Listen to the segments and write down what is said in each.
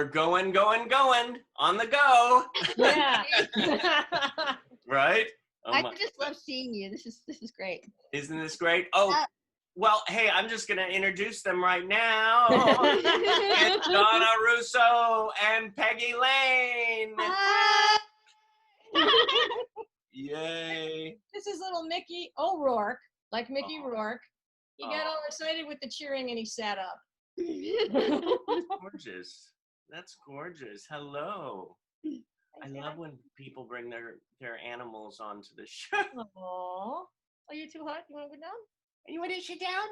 we're going on the go. Yeah. Right? Oh I my, just love seeing you. This is great. isn't this great? Oh, well, hey, I'm just going to introduce them right now. It's Donna Russo and Peggy Lane. Hi. Yay. This is little Mickey O'Rourke, like Mickey Oh. Rourke. He got Oh. all excited with the cheering and he sat up. Gorgeous. That's gorgeous. Hello. I love when people bring their animals onto the show. Aww. Are you too hot? You want to go down? You want to sit down?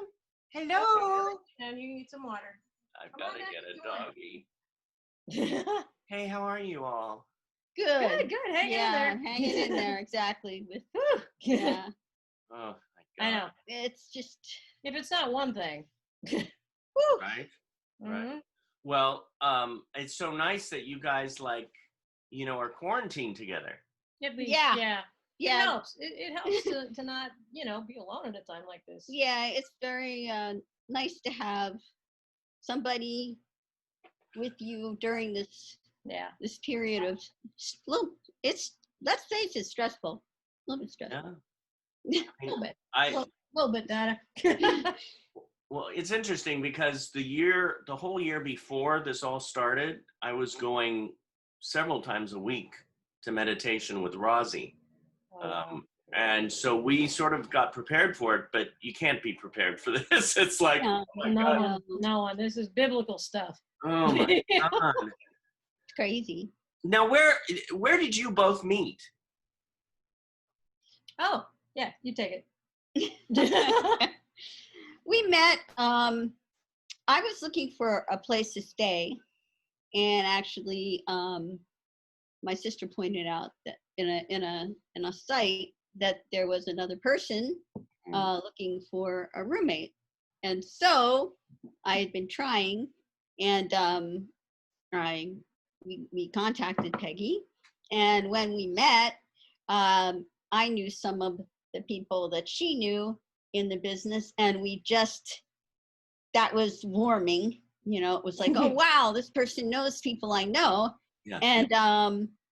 Hello. And you need some water. I've Come got on to back get if a you want. doggy. Hey, how are you all? Good. Good. Hang in Yeah, there. I'm hanging in there exactly. With yeah, Oh, my God. I know. it's just If it's not one thing. woo. Right? Mhm. Right. Well, it's so nice that you guys are quarantined together. At least, Yeah. yeah. It Yeah, helps. It helps to not, be alone at a time like this. yeah. It's very nice to have somebody with you during this Yeah. period of it's let's face it, stressful. A little bit stressful. Yeah. A little bit. I little bit, Donna. Well, it's interesting because the whole year before this all started, I was going several times a week to meditation with Rosie. And so we sort of got prepared for it, but you can't be prepared for this. It's like, No, oh my no God. one. No one. This is biblical stuff. Oh my God. it's crazy. Now, where did you both meet? Oh, yeah, you take it. We met. I was looking for a place to stay, and actually, my sister pointed out that in a site that there was another person looking for a roommate, and so I had been trying, and we contacted Peggy, and when we met, I knew some of the people that she knew in the business, and that was warming. It was like, oh wow, this person knows people I know. Yeah. And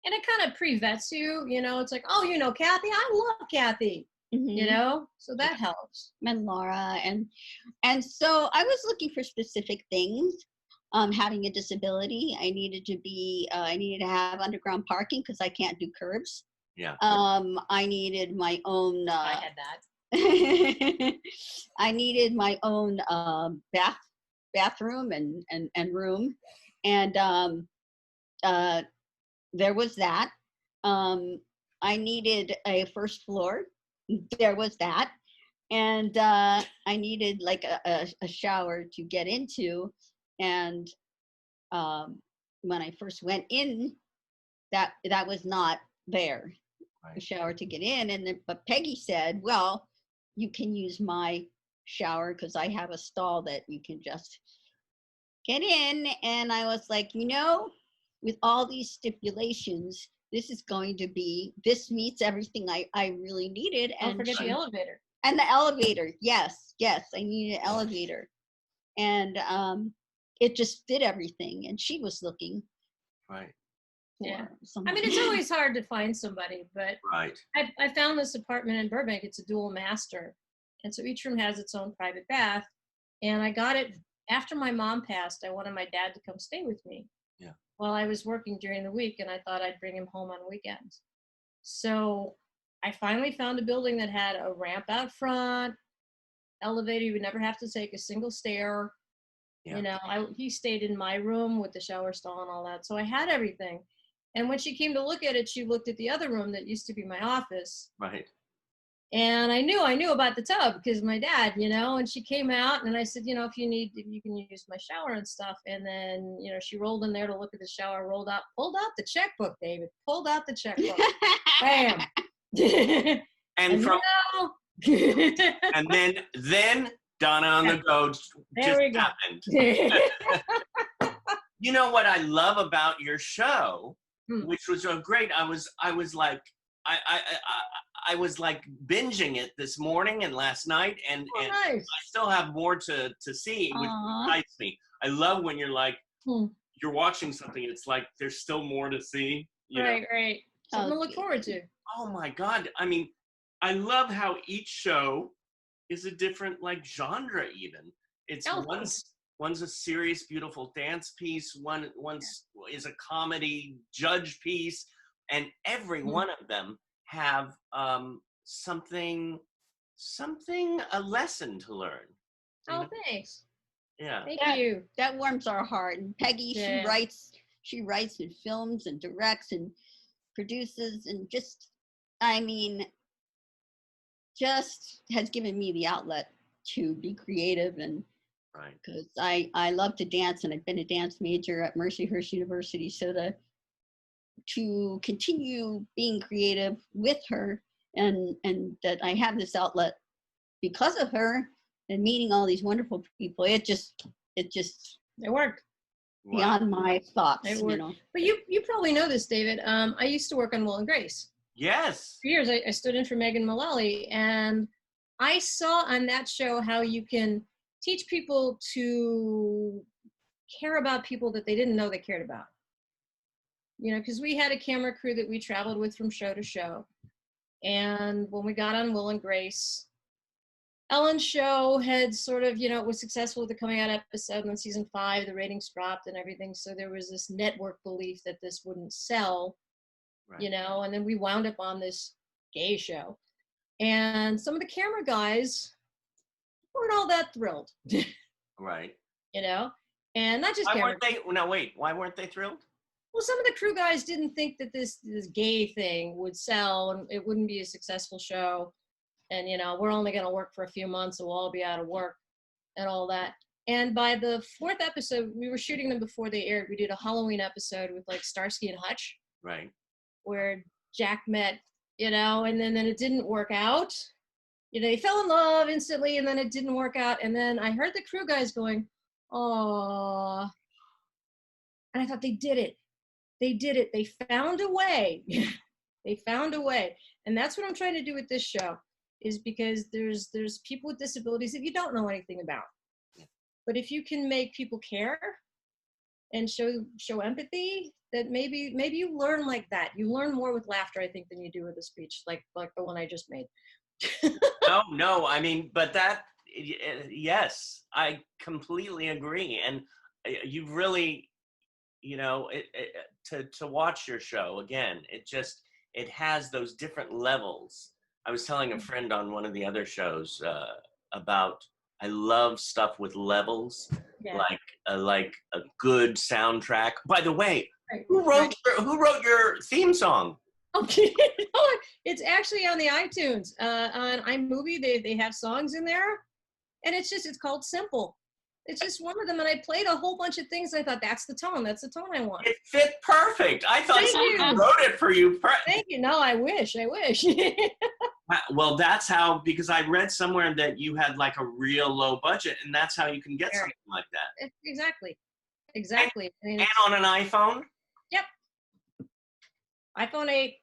And it kind of pre-vets you, it's like, oh, Kathy, I love Kathy, so that helps. and Laura, and so I was looking for specific things. Having a disability, I needed to have underground parking because I can't do curbs. Yeah. I needed my own I had that. I needed my own bathroom and room, and there was that. I needed a first floor. There was that, and I needed like a shower to get into. And when I first went in, that was not there. Right. A shower to get in, but Peggy said, "Well, you can use my shower because I have a stall that you can just get in." And I was like, with all these stipulations, this meets everything I really needed. Don't forget the elevator. And the elevator, yes, I needed an elevator, and it just fit everything. And she was looking. Right. Yeah. Someone. I mean, it's always hard to find somebody, but Right. I found this apartment in Burbank. It's a dual master. And so each room has its own private bath. And I got it after my mom passed. I wanted my dad to come stay with me. Yeah. While I was working during the week, and I thought I'd bring him home on weekends. So I finally found a building that had a ramp out front, elevator. You would never have to take a single stair. Yeah. He stayed in my room with the shower stall and all that. So I had everything. And when she came to look at it, she looked at the other room that used to be my office. Right. And I knew about the tub because my dad, and she came out and I said, if you can use my shower and stuff. And then, she rolled in there to look at the shower, pulled out the checkbook, David, pulled out the checkbook. Bam. And from and then Donna on the go just happened. You know what I love about your show, which was so great. I was like binging it this morning and last night, and nice. I still have more to see, which excites me. I love when you're like, you're watching something, it's like there's still more to see. You know? Right. Something to look Okay. forward to. Oh my God. I mean, I love how each show is a different like genre even. It's Oh, one's a serious, beautiful dance piece, one's is a comedy judge piece, and every Mhm. one of them have something a lesson to learn. You Oh, know? thanks. Yeah. Thank That, you. that warms our heart. And Peggy, Yeah. she writes and films and directs and produces and just, I mean, just has given me the outlet to be creative. And Right. because I love to dance, and I've been a dance major at Mercyhurst University, so to continue being creative with her, and that I have this outlet because of her and meeting all these wonderful people, it just It worked. Wow. beyond my thoughts, It you worked. know. But you probably know this, David. I used to work on Will and Grace. Yes. For years, I stood in for Megan Mullally, and I saw on that show how you can teach people to care about people that they didn't know they cared about. You know, because we had a camera crew that we traveled with from show to show. And when we got on Will and Grace, Ellen's show had sort of, was successful with the coming out episode, and then season 5, the ratings dropped and everything. So there was this network belief that this wouldn't sell, Right. and then we wound up on this gay show. And some of the camera guys weren't all that thrilled, Right. and not just Why camera. weren't they? No, wait. Why weren't they thrilled? Well, some of the crew guys didn't think that this gay thing would sell and it wouldn't be a successful show. And, we're only going to work for a few months, so we'll all be out of work and all that. And by the 4th episode, we were shooting them before they aired. We did a Halloween episode with like Starsky and Hutch, Right. where Jack met, and then it didn't work out. They fell in love instantly, and then it didn't work out. And then I heard the crew guys going, "Oh," and I thought they did it. They did it. They found a way. They found a way. And that's what I'm trying to do with this show, is because there's people with disabilities that you don't know anything about. But if you can make people care and show empathy, that maybe you learn like that. You learn more with laughter, I think, than you do with a speech like the one I just made. No. I mean, but that, yes, I completely agree. And you've really, to watch your show again, it has those different levels. I was telling a friend on one of the other shows about, I love stuff with levels, Yeah. like a good soundtrack. By the way, Right. who wrote your theme song? Okay. It's actually on the iTunes. On iMovie, they have songs in there, and it's called Simple. It's just one of them, and I played a whole bunch of things. And I thought, that's the tone I want. It fit perfect. I thought Thank someone you. wrote it for you. Thank you. No, I wish. Well, that's how, because I read somewhere that you had like a real low budget, and that's how you can get something like that. Exactly. And on an iPhone? Yep. iPhone 8.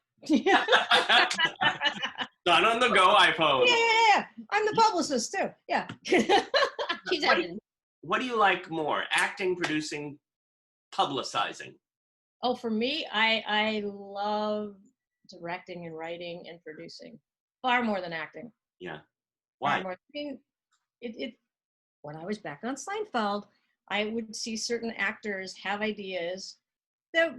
Done on the go iPhone. Yeah. I'm the publicist too. Yeah. She's everything. What do you like more? Acting, producing, publicizing? Oh, for me, I love directing and writing and producing far more than acting. Yeah. Far Why? more. I mean, when I was back on Seinfeld, I would see certain actors have ideas that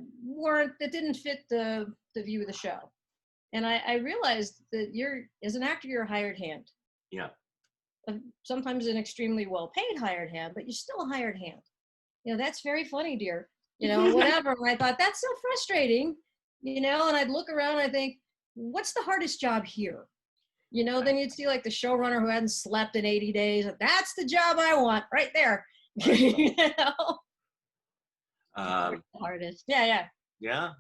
didn't fit the view of the show. And I realized that as an actor, you're a hired hand. Yeah. Sometimes an extremely well-paid hired hand, but you're still a hired hand. That's very funny, dear. Whatever. And I thought, that's so frustrating, and I'd look around and I think, what's the hardest job here? Then you'd see like the showrunner who hadn't slept in 80 days. That's the job I want right there. Artist. Yeah. Yeah.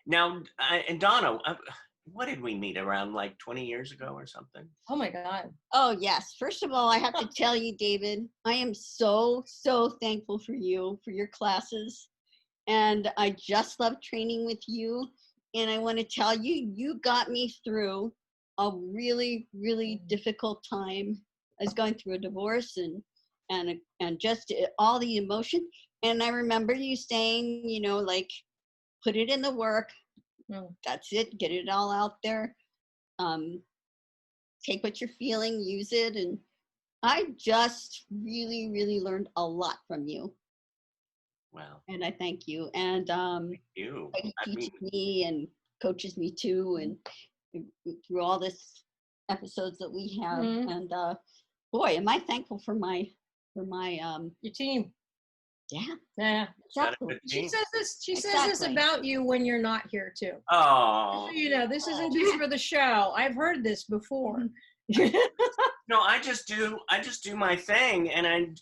Now, and Donna, what did we meet around like 20 years ago or something? Oh my God. Oh yes. First of all, I have to tell you, David, I am so thankful for you, for your classes. And I just love training with you. And I want to tell you, you got me through a really, really difficult time. I was going through a divorce and just all the emotion. And I remember you saying, you know, like, put it in the work. That's it. Get it all out there. Take what you're feeling, use it. And I just really, really learned a lot from you. Wow. And I thank you. And You. Peggy I teaches mean, me and coaches me too. And through all this episodes that we have. And boy, am I thankful for my your team. yeah. Yeah. got a Exactly. good She team. says this. She says this Exactly. about you when you're not here too. Oh. So, you know, this isn't just for the show. I've heard this before. No, I just do my thing, and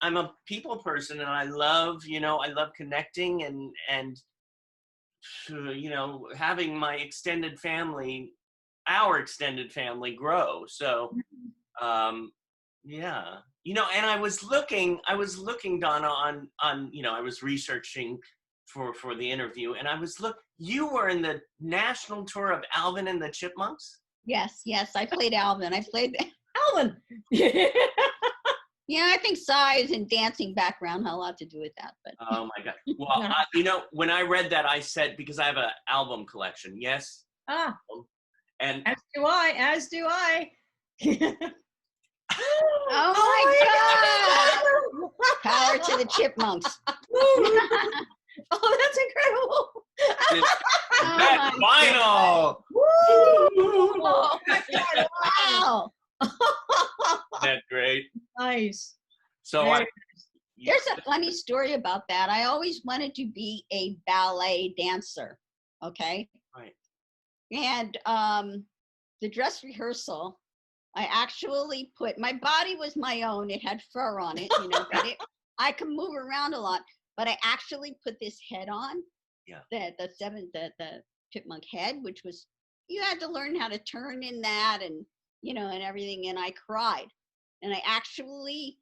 I'm a people person, and I love connecting and you know, having my extended family, our extended family grow. So, yeah, you know, and I was looking, Donna, on, you know, I was researching for the interview, and you were in the national tour of Alvin and the Chipmunks. Yes, I played Alvin. I played Alvin. yeah, I think size and dancing background had a lot to do with that. But Oh my God. Well, you know, when I read that, I said, because I have an album collection. Yes. And As do I. oh my God! Power to the Chipmunks. Oh, that's incredible. that's final. Oh my God! Wow. That's great. Nice. So There's a funny story about that. I always wanted to be a ballet dancer. Okay. Right. And the dress rehearsal, I actually put, my body was my own. It had fur on it, you know, but I could move around a lot. But I actually put this head on. Yeah. The chipmunk head, which was, you had to learn how to turn in that and, you know, and everything. And I cried. And I actually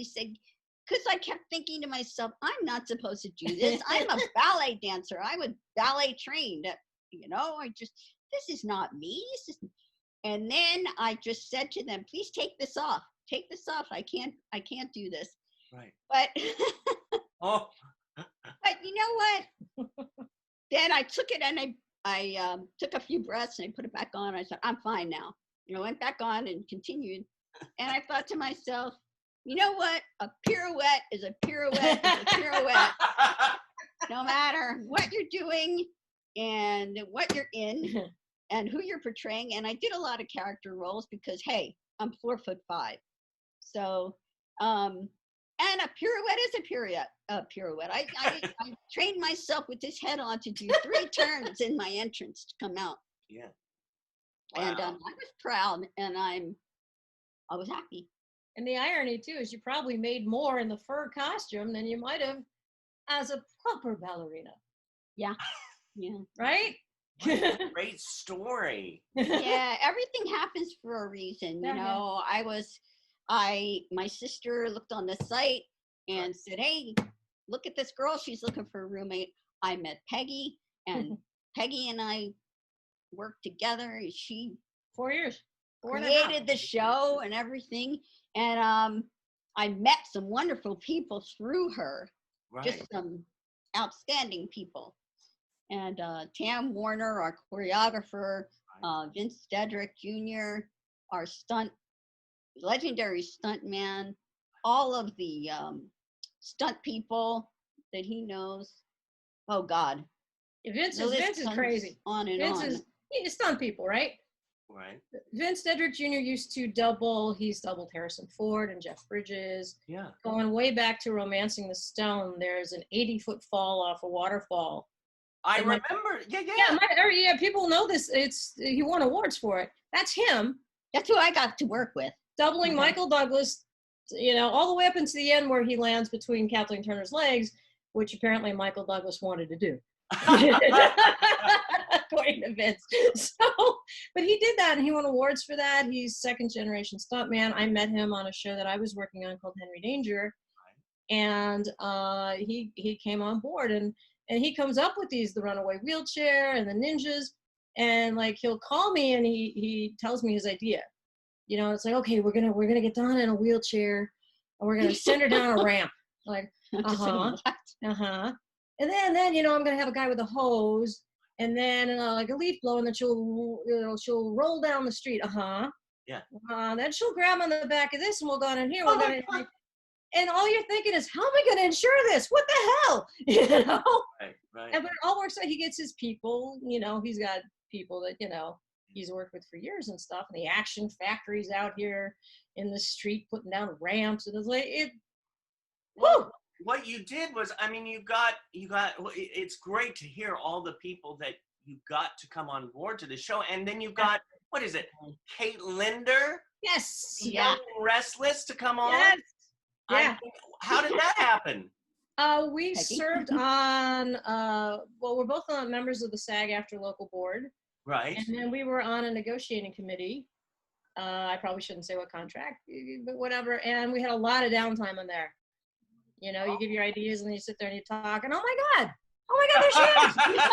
said, because I kept thinking to myself, I'm not supposed to do this. I'm a ballet dancer. I was ballet trained. You know, this is not me. And then I just said to them, please take this off. Take this off. I can't do this. Right. But oh. but you know what? Then I took it and I took a few breaths and I put it back on. I said, I'm fine now. You know, went back on and continued. And I thought to myself, you know what? A pirouette is a pirouette is a pirouette. No matter what you're doing and what you're in and who you're portraying. And I did a lot of character roles because, hey, I'm 4'5". So, and a pirouette is a pirouette. I trained myself with this head on to do 3 turns in my entrance to come out. Yeah. Wow. And I was proud and I was happy. And the irony too is you probably made more in the fur costume than you might have as a proper ballerina. Yeah. Yeah. Right? What a great story. Yeah, everything happens for a reason. You know, my sister looked on the site and said, hey, look at this girl. She's looking for a roommate. I met Peggy and Peggy and I worked together. She 4 years. created the show and everything. And I met some wonderful people through her, just some outstanding people. And Tam Warner, our choreographer, Vince Dedrick Jr., our legendary stunt man, all of the stunt people that he knows. Oh God. Vince is crazy. On and Vince on. He's stunt people, right? Right. Vince Dedrick Jr. used to he's doubled Harrison Ford and Jeff Bridges. Yeah. Going way back to Romancing the Stone, there's an 80-foot fall off a waterfall. I remember. Yeah, people know this. He won awards for it. That's him. That's who I got to work with. Doubling Michael Douglas, you know, all the way up into the end where he lands between Kathleen Turner's legs, which apparently Michael Douglas wanted to do. According to Vince. So, but he did that and he won awards for that. He's second generation stuntman. I met him on a show that I was working on called Henry Danger. And he came on board and he comes up with the runaway wheelchair and the ninjas. And like, he'll call me and he tells me his idea. You know, it's like, okay, we're gonna get Donna in a wheelchair and we're gonna send her down a ramp. Like, Just saying, uh-huh, what? uh-huh. And then, I'm going to have a guy with a hose and then like a leaf blower, and then she'll roll down the street. Uh-huh. Yeah. Then she'll grab on the back of this and we'll go in here. Oh We'll go my in, God. and all you're thinking is, how am I going to insure this? What the hell? Right. And but it all works out. He gets his people, he's got people that, he's worked with for years and stuff. And the Action Factory's out here in the street putting down ramps. And it's like, Well, what you did was, I mean, it's great to hear all the people that you got to come on board to the show. And then you got, what is it? Kate Linder? yes. Young and Restless to come on? Yes. Yeah. How did that happen? We Peggy? served on, we're both members of the SAG-AFTRA local board. Right. And then we were on a negotiating committee. I probably shouldn't say what contract, but whatever. And we had a lot of downtime in there. You give your ideas and then you sit there and you talk and oh my God, there she is. You got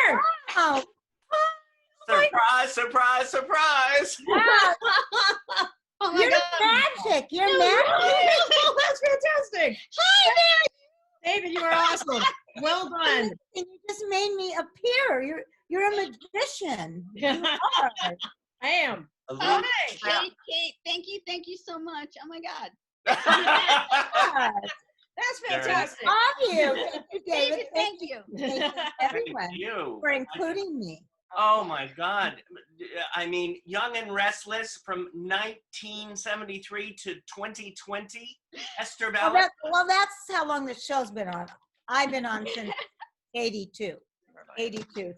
her. Oh, Surprise, surprise, surprise. oh my You're God. magic. You're magic. Oh, that's fantastic. Hi, David, you are awesome. Well done. And you just made me appear. You're a magician. You are. I am. A Oh, little Kate, thank you so much. Oh my God. Yes. That's There it is. fantastic. Love you. Thank you, David. Thank you. Thank you, everyone, Thank you. for including me. Oh my God. I mean, Young and Restless from 1973 to 2020. Esther Bella. Well, that's how long the show's been on. I've been on since 82,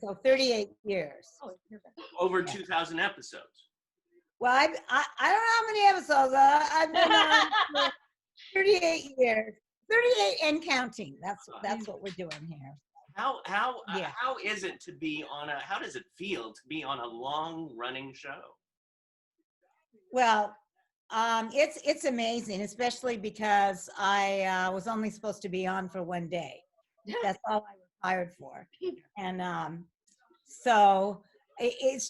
so 38 years. Oh, you're back. Over 2,000 episodes. Well, I don't know how many episodes. I've been on for 38 years, 38 and counting. That's what we're doing here. How Yeah. how is it to be on how does it feel to be on a long running show? Well, it's amazing, especially because I was only supposed to be on for one day. That's all I was hired for, and so it's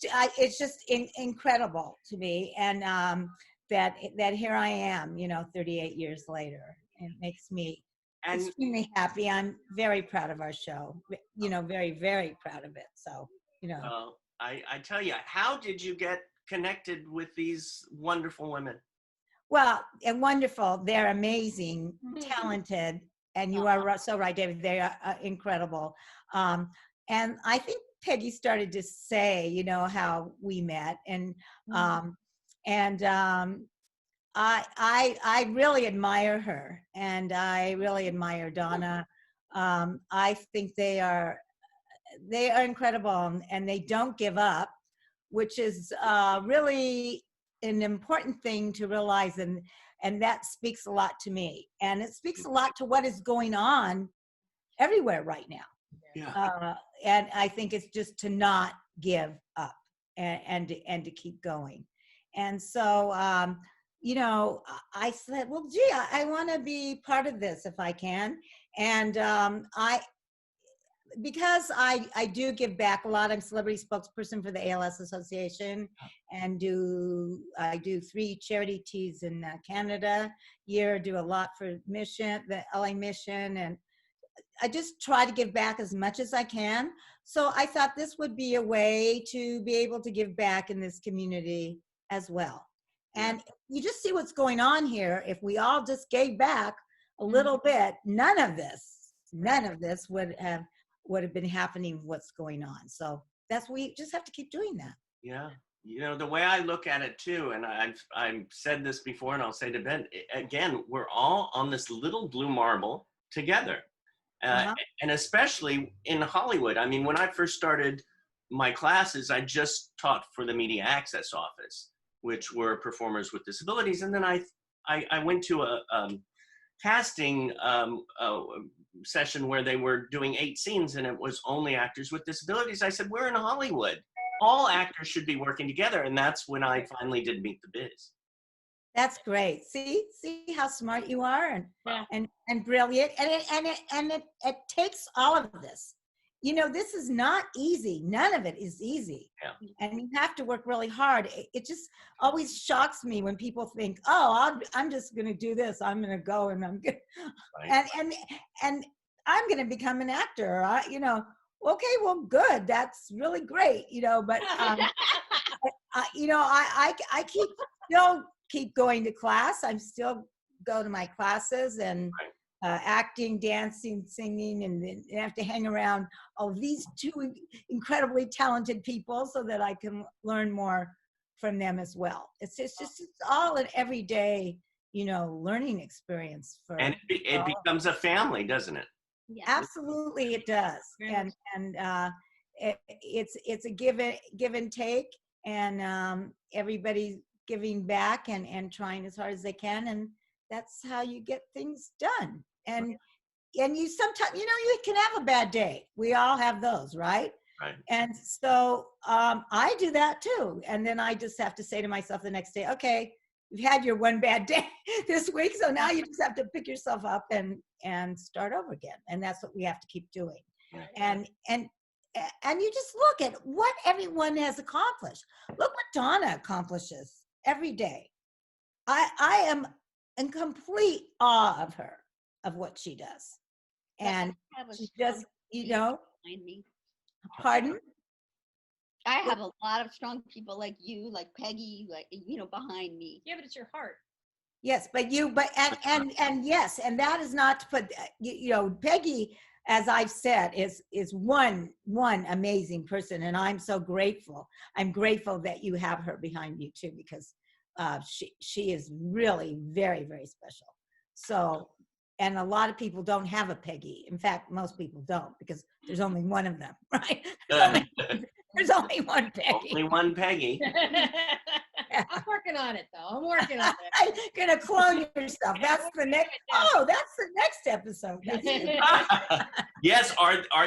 just incredible to me, and that here I am, 38 years later. It makes me extremely happy. I'm very proud of our show, very, very proud of it. So, I tell you, how did you get connected with these wonderful women? Well, and wonderful. They're amazing, talented, and you are so right, David. They are incredible. And I think Peggy started to say, how we met, and I really admire her, and I really admire Donna. I think they are incredible, and they don't give up, which is really an important thing to realize, and that speaks a lot to me, and it speaks a lot to what is going on everywhere right now. Yeah. And I think it's just to not give up and to keep going. And so, I said, well, gee, I want to be part of this if I can. And because I do give back a lot. I'm celebrity spokesperson for the ALS Association, and I do 3 charity teas in Canada year, do a lot for the LA Mission, and I just try to give back as much as I can. So I thought this would be a way to be able to give back in this community as well. And you just see what's going on here. If we all just gave back a little bit, none of this would have been happening, what's going on. So we just have to keep doing that. Yeah. The way I look at it too, and I've said this before and I'll say to Ben, again, we're all on this little blue marble together. And especially in Hollywood. I mean, when I first started my classes, I just taught for the Media Access Office, which were performers with disabilities. And then I went to a casting session where they were doing 8 scenes and it was only actors with disabilities. I said, we're in Hollywood. All actors should be working together. And that's when I finally did Meet the Biz. That's great. See how smart you are and brilliant. And it takes all of this. you know, this is not easy. None of it is easy. Yeah. And you have to work really hard. It just always shocks me when people think, oh, I'm just going to do this. I'm going to go and I'm going Right. and I'm going to become an actor. You know, okay, well, good. That's really great. You know, but, you know, I still keep going to class. I'm still go to my classes and acting, dancing, singing, and then I have to hang around these two incredibly talented people so that I can learn more from them as well. It's all an everyday, you know, learning experience for. And it becomes a family, doesn't it? Yeah. Absolutely, it does, and it's a give and take, and everybody's giving back and trying as hard as they can, and that's how you get things done. And you sometimes, you know, you can have a bad day. We all have those, right? Right. And so I do that too. And then I just have to say to myself the next day, okay, you've had your one bad day this week, so now you just have to pick yourself up and start over again. And that's what we have to keep doing. Right. And you just look at what everyone has accomplished. Look what Donna accomplishes every day. I am in complete awe of her, of what she does. And she just, you know, behind me. pardon? I have a lot of strong people like you, like Peggy, like, you know, behind me. Yeah, but it's your heart. Yes, but and yes, and that is not to put, you know, Peggy, as I've said, is one amazing person, and I'm so grateful. I'm grateful that you have her behind you too, because she is really very, very special. So, and a lot of people don't have a Peggy. In fact, most people don't, because there's only one of them, right? There's only one Peggy. Only one Peggy. I'm working on it, though. I'm working on it. I'm gonna clone yourself. That's the next. Oh, that's the next episode. Yes.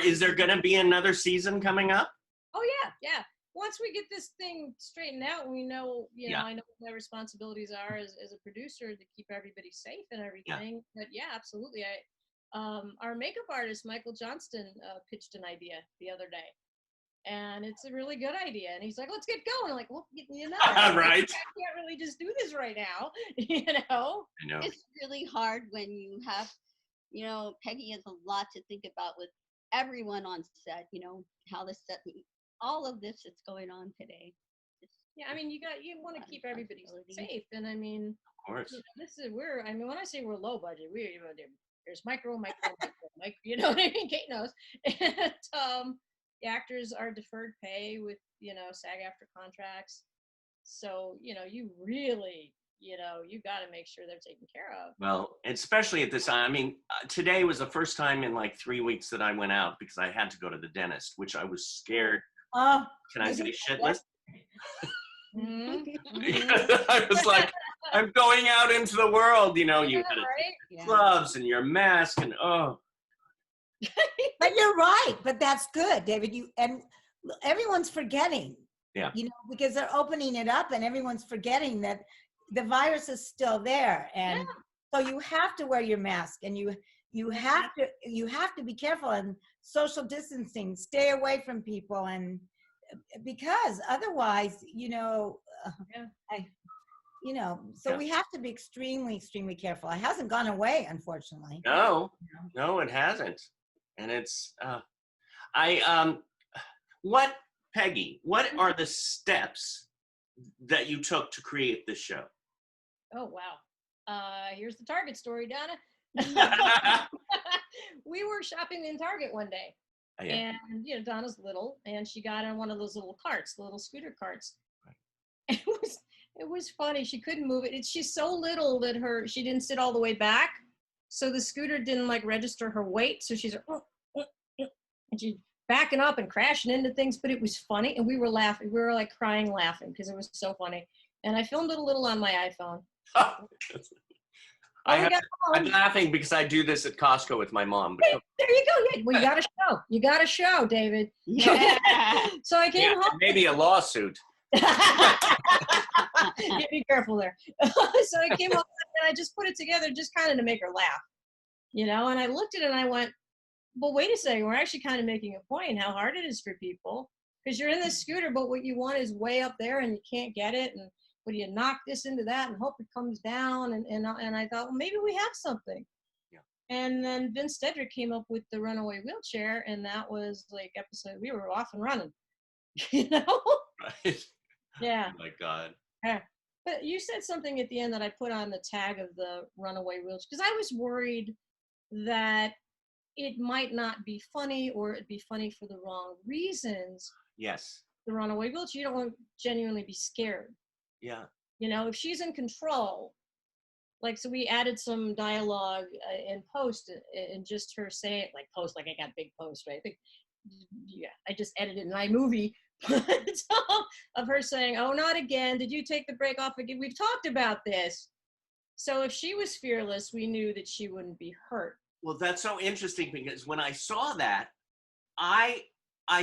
Is there going to be another season coming up? Oh yeah. Once we get this thing straightened out, we know, you know, I know what my responsibilities are as a producer to keep everybody safe and everything. Yeah. But yeah, absolutely. Our makeup artist, Michael Johnston, pitched an idea the other day. And it's a really good idea. And he's like, let's get going. I'm like, well, you know, right. I can't really just do this right now, you know? I know. It's really hard when you have, you know, Peggy has a lot to think about with everyone on set, you know, how the set, all of this that's going on today. Yeah, I mean, you want to keep everybody safe. And I mean, of course. You know, I mean, when I say we're low budget, there's micro, you know what I mean? Kate knows. And, the actors are deferred pay with, you know, SAG-AFTRA contracts. So, you know, you really, you know, you got to make sure they're taken care of. Well, especially at this time. I mean, today was the first time in like 3 weeks that I went out because I had to go to the dentist, which I was scared. Can I say shitless? I was like, I'm going out into the world, you know, you had gloves and your mask and But you're right. But that's good, David. And everyone's forgetting. Yeah. You know, because they're opening it up, and everyone's forgetting that the virus is still there, and so you have to wear your mask, and you have to be careful and social distancing. Stay away from people, and because otherwise, you know, so we have to be extremely, extremely careful. It hasn't gone away, unfortunately. No, it hasn't. And it's, Peggy, what are the steps that you took to create this show? Oh, wow. Here's the Target story, Donna. We were shopping in Target one day. And, you know, Donna's little, and she got on one of those little carts, the little scooter carts. Right. It was funny. She couldn't move it. She's so little that she didn't sit all the way back. So the scooter didn't like register her weight. So she's and she's backing up and crashing into things, but it was funny. And we were laughing. We were like crying laughing because it was so funny. And I filmed it a little on my iPhone. I'm laughing because I do this at Costco with my mom. Hey, there you go. Yeah. Well, you got to show, David. Yeah. So I came home. Maybe a lawsuit. Be careful there. So I came home and I just put it together just kind of to make her laugh, you know, and I looked at it and I went, but wait a second, we're actually kind of making a point how hard it is for people, because you're in this scooter, but what you want is way up there and you can't get it. And what do you knock this into that and hope it comes down? And I thought, well, maybe we have something. Yeah. And then Vince Stedrick came up with the runaway wheelchair, and that was like episode, we were off and running, you know? Right. Yeah. Oh my God. Yeah. But you said something at the end that I put on the tag of the runaway wheelchair, because I was worried that it might not be funny, or it'd be funny for the wrong reasons. Yes. The runaway wheelchair, you don't want to genuinely be scared. Yeah. You know, if she's in control, like, so we added some dialogue in post, and just her saying, like, post, like I got big post, right? I think, yeah, I just edited an iMovie of her saying, "Oh, not again. Did you take the break off again? We've talked about this." So if she was fearless, we knew that she wouldn't be hurt. Well, that's so interesting, because when I saw that, I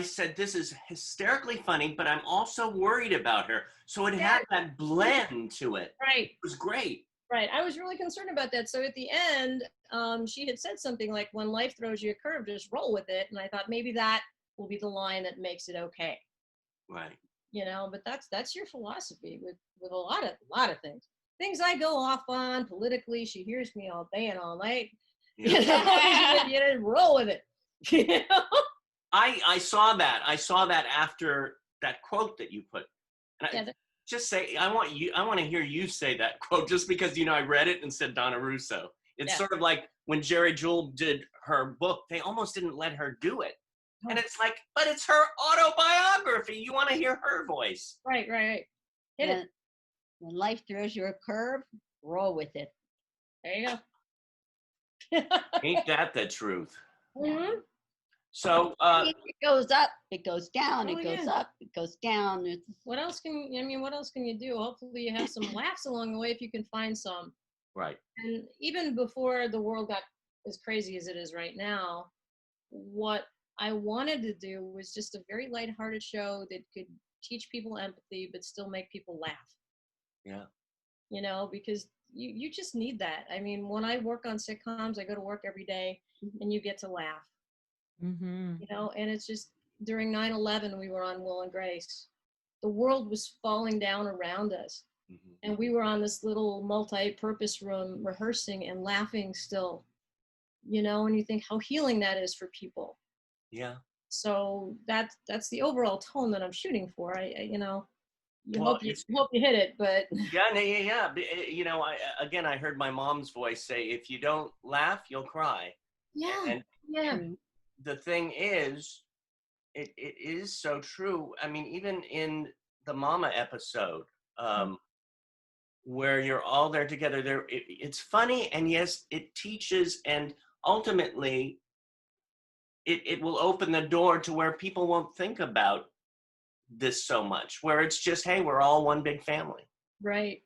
said, this is hysterically funny, but I'm also worried about her. So it had that blend to it. Right. It was great. Right. I was really concerned about that. So at the end, she had said something like, "When life throws you a curve, just roll with it." And I thought maybe that will be the line that makes it okay. Right. You know, but that's your philosophy with a lot of things I go off on politically. She hears me all day and all night. Yeah. You know, roll with it. You know? I saw that. I saw that after that quote that you put. And just say, I want to hear you say that quote, just because, you know, I read it and said Donna Russo. It's sort of like when Jerry Jewell did her book, they almost didn't let her do it. Oh. And it's like, but it's her autobiography. You want to hear her voice. Right. Hit it. When life throws you a curve, roll with it. There you go. Ain't that the truth? Mm-hmm. So it goes up, it goes down, Oh, it goes yeah. up, it goes down. What else can you do? Hopefully you have some laughs along the way, if you can find some. right. And even before the world got as crazy as it is right now, what I wanted to do was just a very lighthearted show that could teach people empathy, but still make people laugh. Yeah. You know, because you just need that. I mean, when I work on sitcoms, I go to work every day, and you get to laugh. Mm-hmm. You know, and it's just, during 9/11, we were on Will and Grace. The world was falling down around us. Mm-hmm. And we were on this little multi-purpose room rehearsing and laughing still, you know, and you think how healing that is for people. Yeah. So that's the overall tone that I'm shooting for. I you know, Well, hope you hit it, but yeah. You know, I heard my mom's voice say, if you don't laugh, you'll cry. And the thing is, it is so true. I mean, even in the Mama episode, where you're all there together, it's funny, and yes, it teaches, and ultimately, it will open the door to where people won't think about this so much, where it's just, hey, we're all one big family. Right.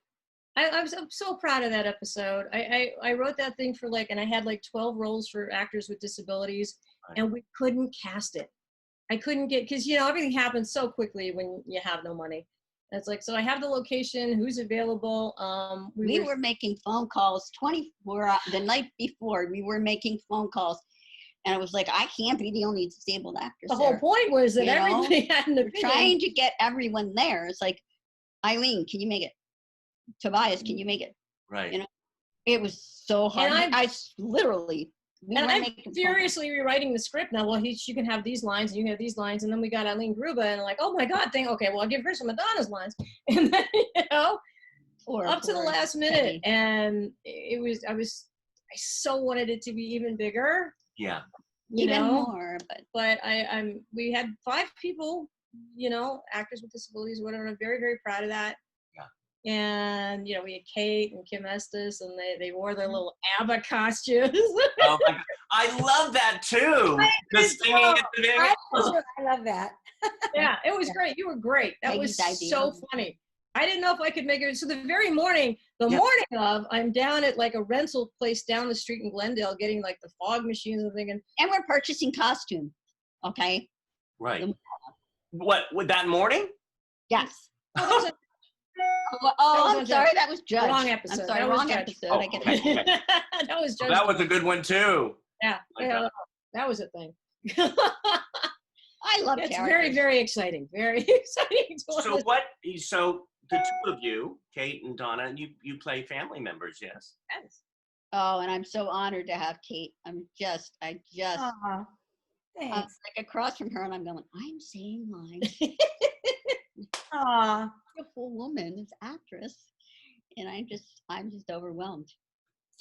I'm so proud of that episode. I wrote that thing for and I had 12 roles for actors with disabilities, and we couldn't cast it. I couldn't get, because, you know, everything happens so quickly when you have no money. And it's so I have the location, who's available. We were making phone calls the night before. We were making phone calls. And I was like, I can't be the only disabled actress. The whole point was that everybody had an opinion. We're trying to get everyone there. It's like, Eileen, can you make it? Tobias, can you make it? Right. You know, it was so hard. And I'm furiously rewriting the script now. Well, you can have these lines, and you can have these lines, and then we got Eileen Gruba, and oh my God, okay, well, I'll give her some of Donna's lines, and then up to the last minute, and I so wanted it to be even bigger. Yeah. Even more, but we had 5 people, you know, actors with disabilities or whatever. I'm very, very proud of that. Yeah. And, you know, we had Kate and Kim Estes, and they wore their little ABBA costumes. Oh my God. I love that too. The singing at the beginning. I love that. Yeah, it was great. You were great. That was so funny. I didn't know if I could make it. So the very morning, morning of, I'm down at a rental place down the street in Glendale getting the fog machines and thinking. And we're purchasing costume. Okay. Right. What, with that morning? Yes. Oh, I'm sorry. That was Judge. Wrong episode. I'm sorry. Wrong episode. Oh, I get it. That was Judge. That was a good one too. Yeah. That was a thing. I love It's characters. very, very exciting. Very exciting. So what? So the two of you, Kate and Donna, you play family members, yes? Oh, and I'm so honored to have Kate. I just, Aw, I'm thanks. like across from her, and I'm going, I'm saying lines. Aw, Beautiful woman, this actress, and I'm just overwhelmed.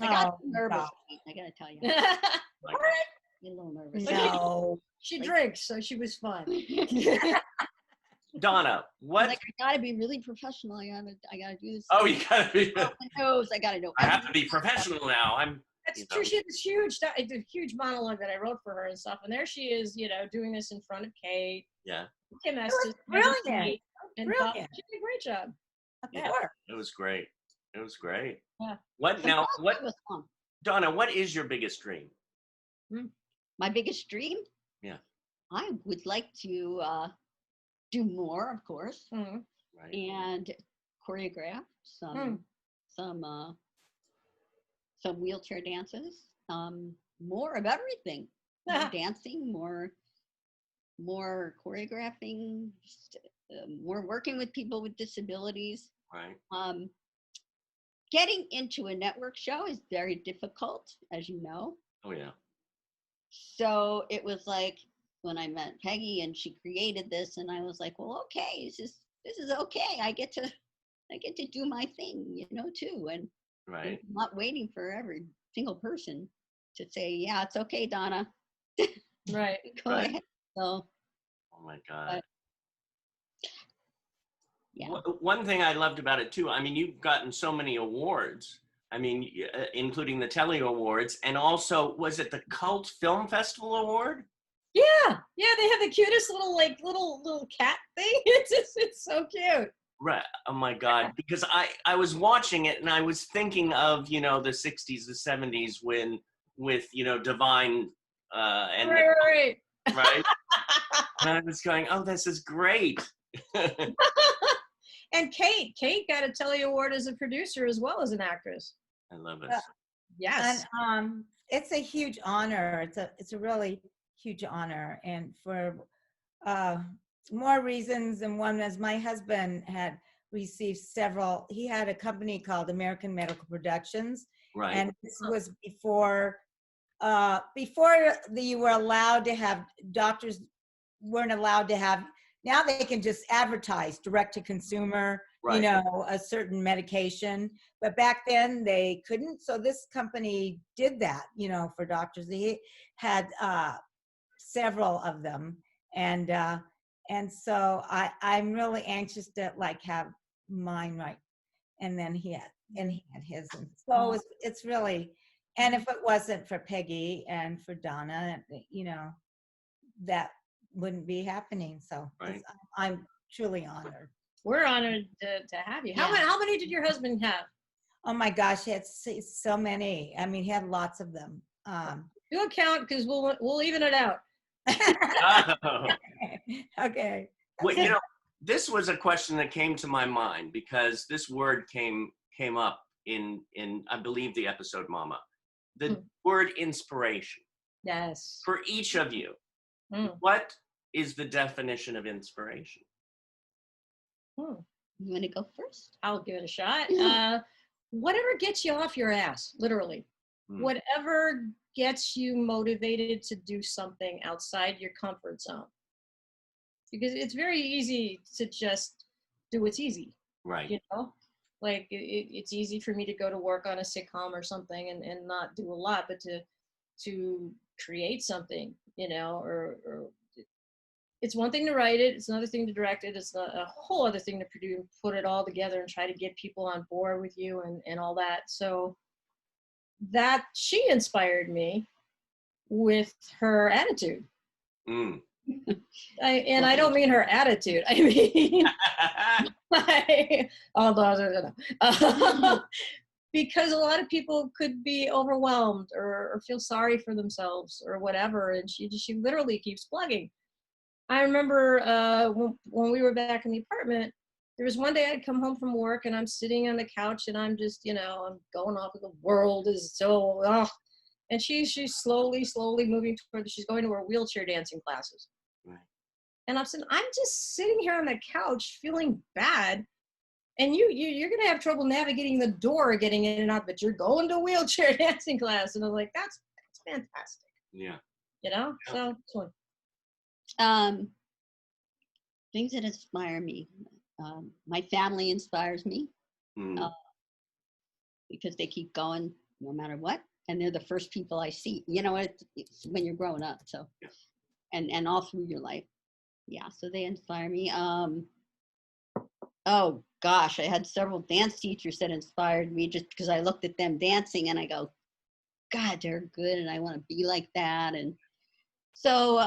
I got oh, nervous. God. I gotta tell you, Like, a little nervous. No. She drinks, so she was fun. Donna, I'm what? like, I gotta be really professional. I gotta do this. Oh, you gotta be. My nose. I gotta know. I have to be professional now. That's You true. know. She had this huge monologue that I wrote for her and stuff. And there she is, doing this in front of Kate. Yeah. Kim was Estes, brilliant. and Brilliant. she did a great job. Yeah. It was great. It was great. Yeah. What So now? that What, was fun. Donna? What is your biggest dream? My biggest dream? Yeah. I would like to do more, of course, Mhm. Right. and choreograph some wheelchair dances, more of everything. More dancing, more choreographing, just, more working with people with disabilities. Right. Getting into a network show is very difficult, as you know. Oh yeah. So it was like when I met Peggy and she created this, and I was like, well, okay, this is okay. I get to do my thing, too, and Right. I'm not waiting for every single person to say, yeah, it's okay, Donna. Right. Go Right. ahead. So Oh my God. yeah. One thing I loved about it too, I mean, you've gotten so many awards. I mean, including the Telly Awards, and also, was it the Cult Film Festival Award? Yeah. They have the cutest little cat thing. It's so cute. Right. Oh my God. Because I was watching it and I was thinking of, the 60s, the 70s with, Divine and Right. right. And I was going, oh, this is great. And Kate got a Telly Award as a producer as well as an actress. I love it. Yes. And it's a huge honor. It's a really huge honor, and for more reasons than one, as my husband had received several. He had a company called American Medical Productions, Right. and this was before you were allowed to have doctors weren't allowed to have. Now they can just advertise direct to consumer, Right. a certain medication. But back then they couldn't. So this company did that, for doctors. They had several of them. And so I'm really anxious to have mine right. And then he had his. And so it's really, and if it wasn't for Peggy and for Donna, that wouldn't be happening. So Right. I'm truly honored. We're honored to have you. Yeah. How many did your husband have? Oh my gosh, he had so many. I mean, he had lots of them. Do a count because we'll even it out. Oh. Okay. Well, this was a question that came to my mind because this word came up in I believe the episode Mama. The word inspiration. Yes. For each of you, what is the definition of inspiration? You want to go first? I'll give it a shot. Yeah. Whatever gets you off your ass, literally. Whatever gets you motivated to do something outside your comfort zone. Because it's very easy to just do what's easy. Right. Like it's easy for me to go to work on a sitcom or something and not do a lot, but to create something, or it's one thing to write it, it's another thing to direct it, it's a whole other thing to produce, put it all together and try to get people on board with you and all that. So that she inspired me with her attitude. I don't mean her attitude. I mean, because a lot of people could be overwhelmed or feel sorry for themselves or whatever, and she literally keeps plugging. I remember when we were back in the apartment, there was one day I'd come home from work and I'm sitting on the couch and I'm just, I'm going off of the world is so, And she's slowly moving toward, she's going to her wheelchair dancing classes. Right. And I'm saying, I'm just sitting here on the couch feeling bad. And you're going to have trouble navigating the door, getting in and out, but you're going to wheelchair dancing class. And I'm like, that's fantastic. Yeah. You know? Yeah. So it's fun. Things that inspire me. My family inspires me because they keep going no matter what. And they're the first people I see, you know, it's when you're growing up. So, Yeah. and all through your life. Yeah. So they inspire me. Oh gosh, I had several dance teachers that inspired me just because I looked at them dancing and I go, God, they're good. And I want to be like that. And so,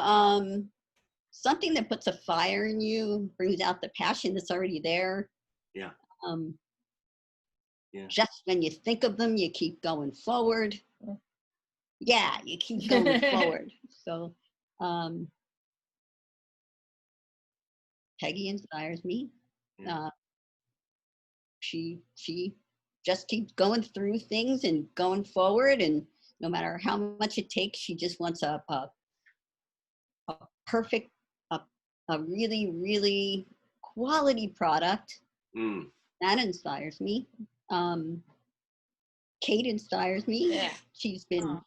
something that puts a fire in you, brings out the passion that's already there. Yeah. Yeah. Just when you think of them, you keep going forward. Yeah, you keep going forward. So, Peggy inspires me. Yeah. She just keeps going through things and going forward, and no matter how much it takes, she just wants a perfect, a really, really quality product. That inspires me. Kate inspires me. Yeah. She's been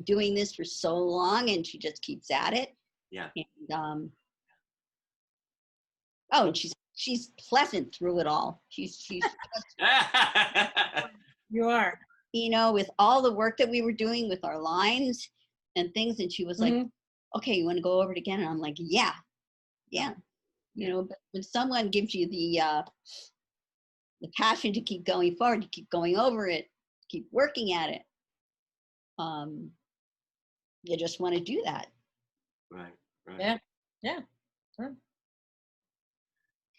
doing this for so long, and she just keeps at it. Yeah. And and she's pleasant through it all. She's You are. you know, with all the work that we were doing with our lines and things, and she was like, okay, you want to go over it again? And I'm like, yeah. You know, but when someone gives you the passion to keep going forward, to keep going over it, keep working at it, you just want to do that. Right. Yeah. Sure.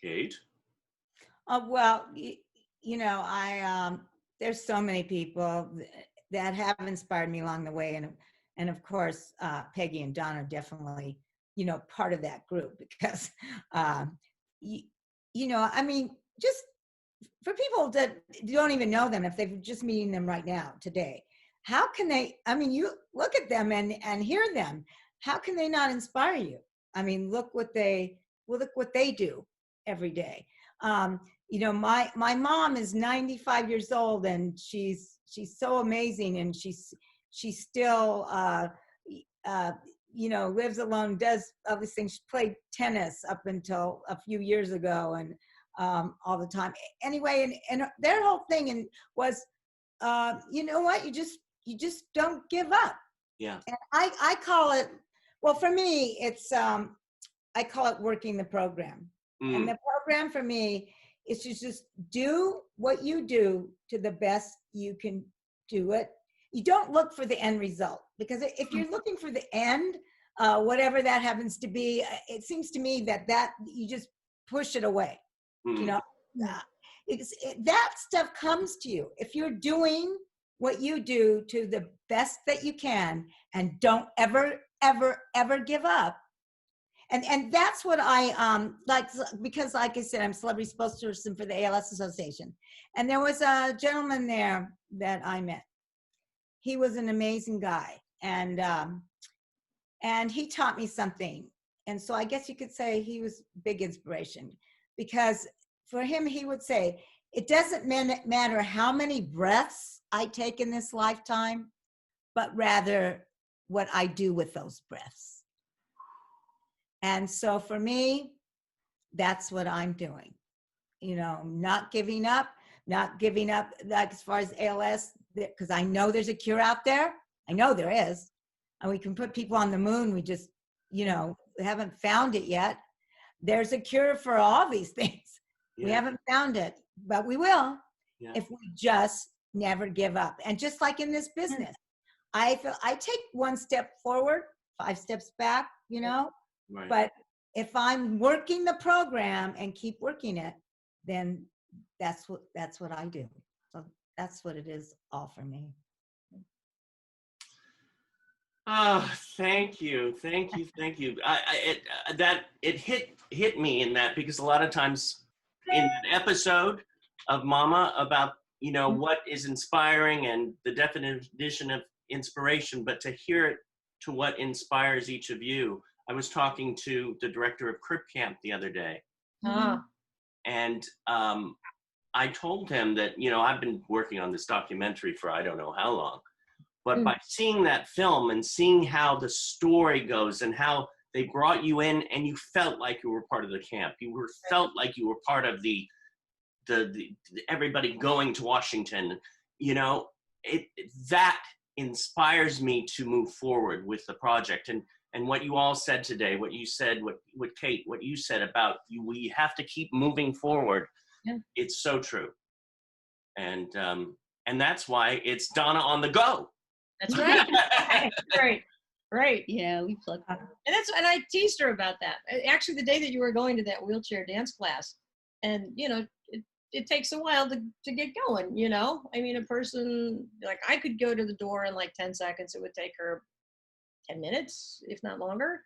Kate? Well, you know, there's so many people that have inspired me along the way. And of course, Peggy and Donna are definitely, you know, part of that group because, you know, I mean, just for people that don't even know them, if they're just meeting them right now, today, how can they, I mean, you look at them and hear them, how can they not inspire you? I mean, look what they do every day. You know, my mom is 95 years old and she's so amazing, and she's still, you know, lives alone, does all these things. She played tennis up until a few years ago, and all the time. Anyway, and their whole thing was, you know what, you just don't give up. Yeah. And I call it, well, for me, it's I call it working the program. And the program for me is to just do what you do to the best you can do it. You don't look for the end result, because if you're looking for the end, whatever that happens to be, it seems to me that you just push it away. You know, that stuff comes to you if you're doing what you do to the best that you can, and don't ever give up. And that's what I like, because like I said, I'm celebrity spokesperson for the ALS Association. And there was a gentleman there that I met. He was an amazing guy, and he taught me something. And so I guess you could say he was big inspiration, because for him, he would say, it doesn't matter how many breaths I take in this lifetime, but rather what I do with those breaths. And so for me, that's what I'm doing. You know, not giving up, like as far as ALS, because I know there's a cure out there. I know there is. And we can put people on the moon. We just, you know, haven't found it yet. There's a cure for all these things. Yeah. We haven't found it, but we will, if we just never give up. And just like in this business, I feel I take one step forward, 5 steps back, you know. Right. But if I'm working the program and keep working it, then that's what I do. So that's what it is all for me. Oh, thank you. It hit me in that, because a lot of times in an episode of Mama about, you know, what is inspiring and the definition of inspiration, but to hear it to what inspires each of you. I was talking to the director of Crip Camp the other day, and I told him that, I've been working on this documentary for I don't know how long, but by seeing that film and seeing how the story goes and how they brought you in and you felt like you were part of the camp, felt like you were part of the everybody going to Washington, that inspires me to move forward with the project. And what you all said today, what you said, what Kate, what you said about we have to keep moving forward. Yeah. It's so true. And that's why it's Donna on the Go. That's right. Right. Yeah, we plugged. And I teased her about that. Actually, the day that you were going to that wheelchair dance class, and it takes a while to get going. I mean, a person like I could go to the door in like 10 seconds. It would take her 10 minutes, if not longer.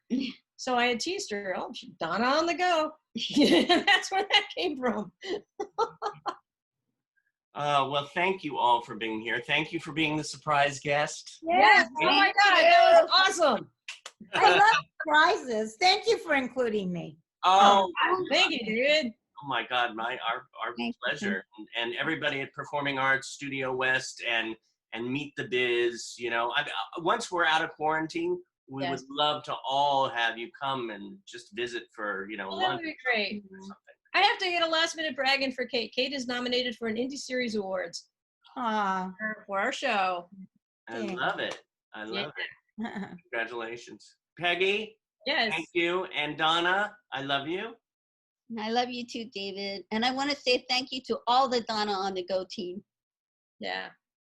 So I had teased her. Oh, she's Donna on the Go. That's where that came from. Well, thank you all for being here. Thank you for being the surprise guest. Yes. Oh my God, that was awesome. I love prizes. Thank you for including me. Oh, thank you, dude. Oh my God, our pleasure. And everybody at Performing Arts Studio West and Meet the Biz, once we're out of quarantine, we would love to all have you come and just visit for, That lunch would be great. or something. I have to get a last minute bragging for Kate. Kate is nominated for an Indie Series Awards for our show. I love it. I love it. Congratulations. Peggy, Yes. thank you. And Donna, I love you. I love you too, David. And I want to say thank you to all the Donna on the Go team. Yeah.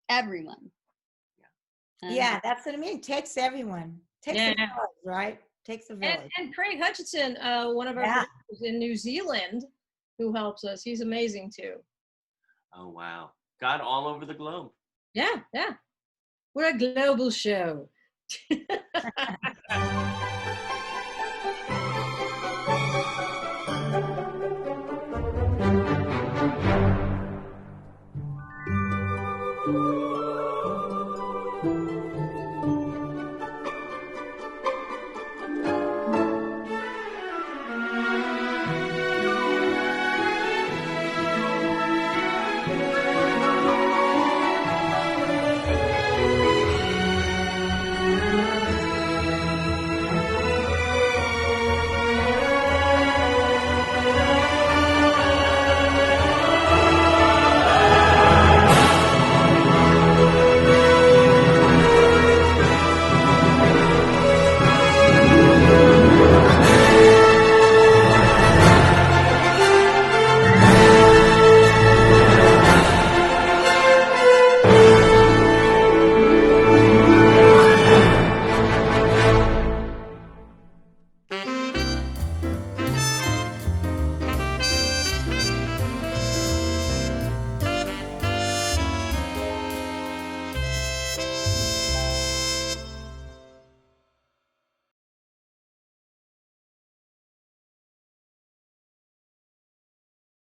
Everyone. Yeah, that's what I mean. Takes everyone. Takes a village, right? Takes a village. And Craig Hutchinson, one of our producers in New Zealand, who helps us. He's amazing too. Oh, wow. God all over the globe. Yeah. We're a global show.